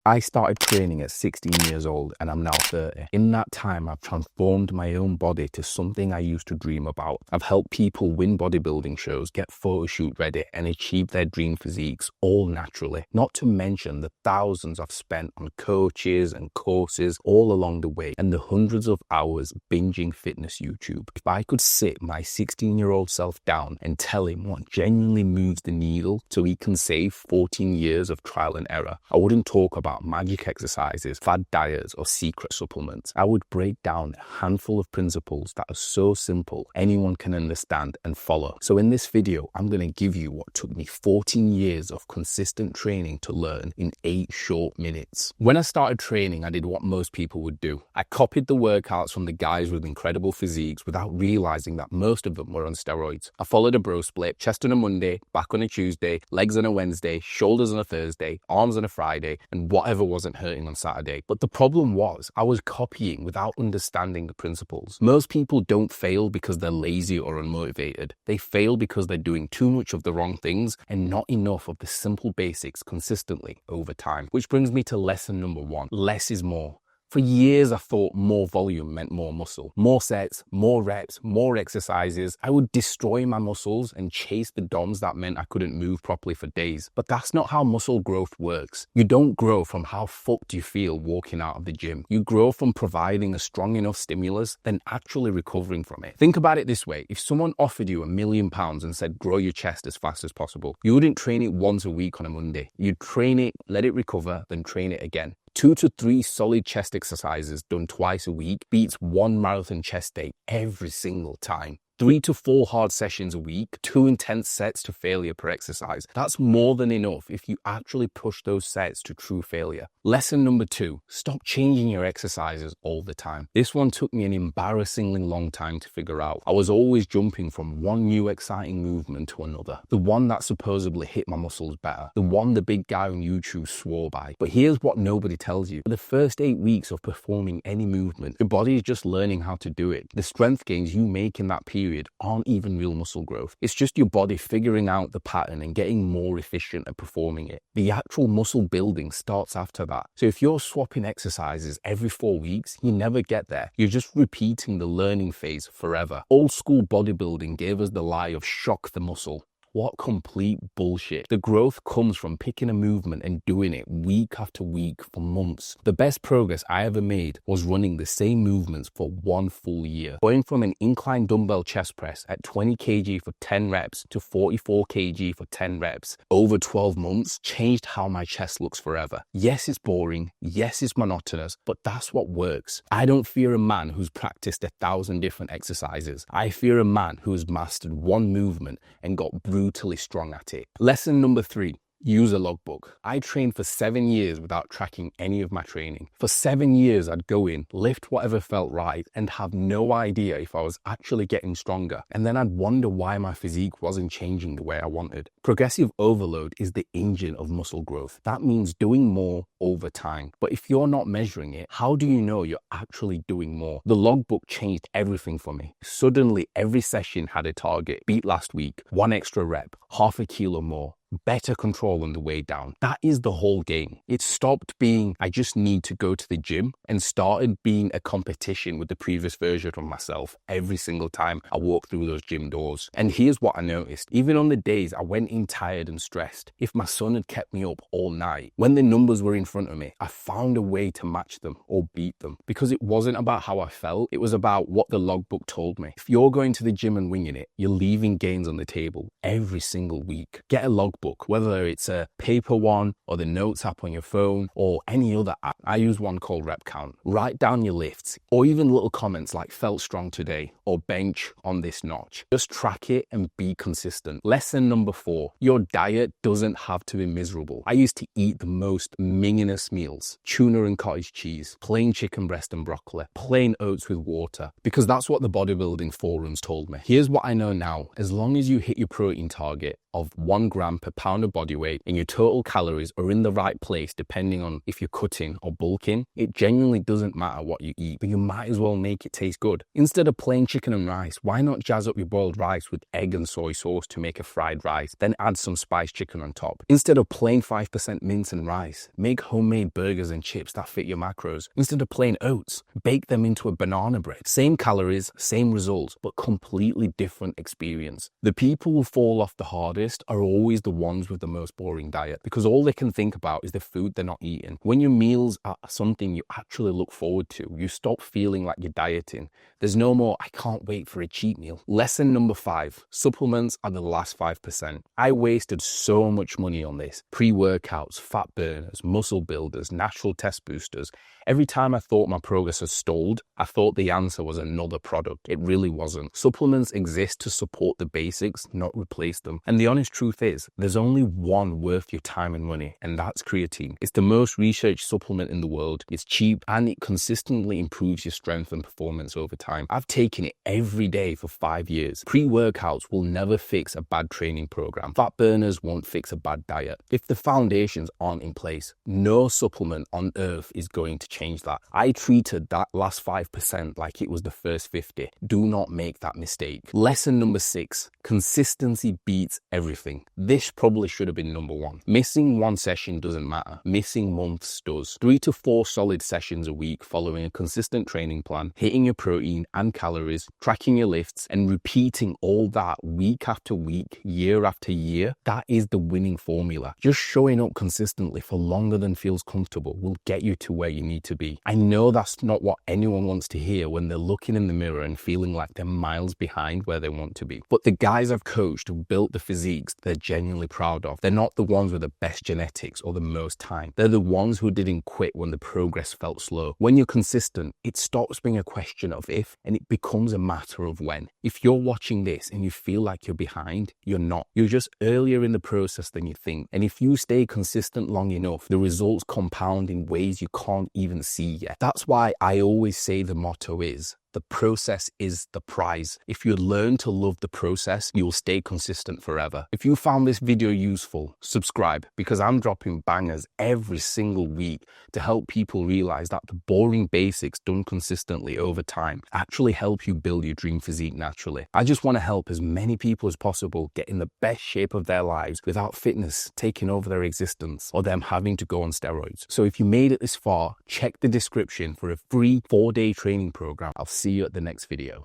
I started training at 16 years old and I'm now 30. In that time, I've transformed my own body to something I used to dream about. I've helped people win bodybuilding shows, get photo shoot ready and achieve their dream physiques all naturally. Not to mention the thousands I've spent on coaches and courses all along the way and the hundreds of hours binging fitness YouTube. If I could sit my 16-year-old self down and tell him what genuinely moves the needle so he can save 14 years of trial and error, I wouldn't talk about magic exercises, fad diets, or secret supplements. I would break down a handful of principles that are so simple anyone can understand and follow. So in this video, I'm going to give you what took me 14 years of consistent training to learn in 8 short minutes. When I started training, I did what most people would do. I copied the workouts from the guys with incredible physiques without realizing that most of them were on steroids. I followed a bro split: chest on a Monday, back on a Tuesday, legs on a Wednesday, shoulders on a Thursday, arms on a Friday, and whatever wasn't hurting on Saturday. But the problem was I was copying without understanding the principles. Most people don't fail because they're lazy or unmotivated. They fail because they're doing too much of the wrong things and not enough of the simple basics consistently over time. Which brings me to lesson number 1. Less is more. For years, I thought more volume meant more muscle. More sets, more reps, more exercises. I would destroy my muscles and chase the DOMs that meant I couldn't move properly for days. But that's not how muscle growth works. You don't grow from how fucked you feel walking out of the gym. You grow from providing a strong enough stimulus, then actually recovering from it. Think about it this way. If someone offered you £1 million and said, grow your chest as fast as possible, you wouldn't train it once a week on a Monday. You'd train it, let it recover, then train it again. 2 to 3 solid chest exercises done twice a week beats 1 marathon chest day every single time. 3 to 4 hard sessions a week, 2 intense sets to failure per exercise. That's more than enough if you actually push those sets to true failure. Lesson number 2, stop changing your exercises all the time. This one took me an embarrassingly long time to figure out. I was always jumping from one new exciting movement to another. The one that supposedly hit my muscles better. The one the big guy on YouTube swore by. But here's what nobody tells you. For the first 8 weeks of performing any movement, your body is just learning how to do it. The strength gains you make in that period aren't even real muscle growth. It's just your body figuring out the pattern and getting more efficient at performing it. The actual muscle building starts after that. So if you're swapping exercises every 4 weeks, you never get there. You're just repeating the learning phase forever. Old school bodybuilding gave us the lie of shock the muscle. What complete bullshit. The growth comes from picking a movement and doing it week after week for months. The best progress I ever made was running the same movements for 1 full year. Going from an incline dumbbell chest press at 20 kg for 10 reps to 44 kg for 10 reps over 12 months changed how my chest looks forever. Yes, it's boring. Yes, it's monotonous, but that's what works. I don't fear a man who's practiced 1,000 different exercises. I fear a man who has mastered one movement and got brutally strong at it. Lesson number 3. Use a logbook. I trained for 7 years without tracking any of my training. For 7 years, I'd go in, lift whatever felt right, and have no idea if I was actually getting stronger. And then I'd wonder why my physique wasn't changing the way I wanted. Progressive overload is the engine of muscle growth. That means doing more over time. But if you're not measuring it, how do you know you're actually doing more? The logbook changed everything for me. Suddenly, every session had a target. Beat last week, 1 extra rep, half a kilo more. Better control on the way down. That is the whole game. It stopped being, I just need to go to the gym, and started being a competition with the previous version of myself every single time I walked through those gym doors. And here's what I noticed. Even on the days I went in tired and stressed, if my son had kept me up all night, when the numbers were in front of me, I found a way to match them or beat them. Because it wasn't about how I felt, it was about what the logbook told me. If you're going to the gym and winging it, you're leaving gains on the table every single week. Get a logbook. Whether it's a paper one or the notes app on your phone or any other app. I use one called Rep Count. Write down your lifts or even little comments like felt strong today or bench on this notch. Just track it and be consistent. Lesson number 4, your diet doesn't have to be miserable. I used to eat the most mingingest meals: tuna and cottage cheese, plain chicken breast and broccoli, plain oats with water, because that's what the bodybuilding forums told me. Here's what I know now. As long as you hit your protein target of 1 gram per pound of body weight and your total calories are in the right place depending on if you're cutting or bulking, it genuinely doesn't matter what you eat, but you might as well make it taste good. Instead of plain chicken and rice, why not jazz up your boiled rice with egg and soy sauce to make a fried rice, then add some spiced chicken on top? Instead of plain 5% mince and rice, make homemade burgers and chips that fit your macros. Instead of plain oats, bake them into a banana bread. Same calories, same results, but completely different experience. The people who fall off the hardest are always the ones with the most boring diet because all they can think about is the food they're not eating. When your meals are something you actually look forward to, you stop feeling like you're dieting. There's no more, I can't wait for a cheat meal. Lesson number 5, supplements are the last 5%. I wasted so much money on this. Pre-workouts, fat burners, muscle builders, natural test boosters. Every time I thought my progress had stalled, I thought the answer was another product. It really wasn't. Supplements exist to support the basics, not replace them. And the honest truth is, there's only one worth your time and money, and that's creatine. It's the most researched supplement in the world. It's cheap and it consistently improves your strength and performance over time. I've taken it every day for 5 years. Pre-workouts will never fix a bad training program. Fat burners won't fix a bad diet. If the foundations aren't in place, no supplement on earth is going to change that. I treated that last 5% like it was the first 50. Do not make that mistake. Lesson number 6, consistency beats everything. This probably should have been number 1. Missing one session doesn't matter. Missing months does. 3 to 4 solid sessions a week following a consistent training plan, hitting your protein and calories, tracking your lifts, and repeating all that week after week, year after year, that is the winning formula. Just showing up consistently for longer than feels comfortable will get you to where you need to be. I know that's not what anyone wants to hear when they're looking in the mirror and feeling like they're miles behind where they want to be. But the guys I've coached who built the physiques they're genuinely proud of, they're not the ones with the best genetics or the most time. They're the ones who didn't quit when the progress felt slow. When you're consistent, it stops being a question of if and it becomes a matter of when. If you're watching this and you feel like you're behind, you're not. You're just earlier in the process than you think. And if you stay consistent long enough, the results compound in ways you can't even see yet. That's why I always say the motto is, the process is the prize. If you learn to love the process, you'll stay consistent forever. If you found this video useful, subscribe because I'm dropping bangers every single week to help people realize that the boring basics done consistently over time actually help you build your dream physique naturally. I just want to help as many people as possible get in the best shape of their lives without fitness taking over their existence or them having to go on steroids. So if you made it this far, check the description for a free 4-day training program. I'll see you at the next video.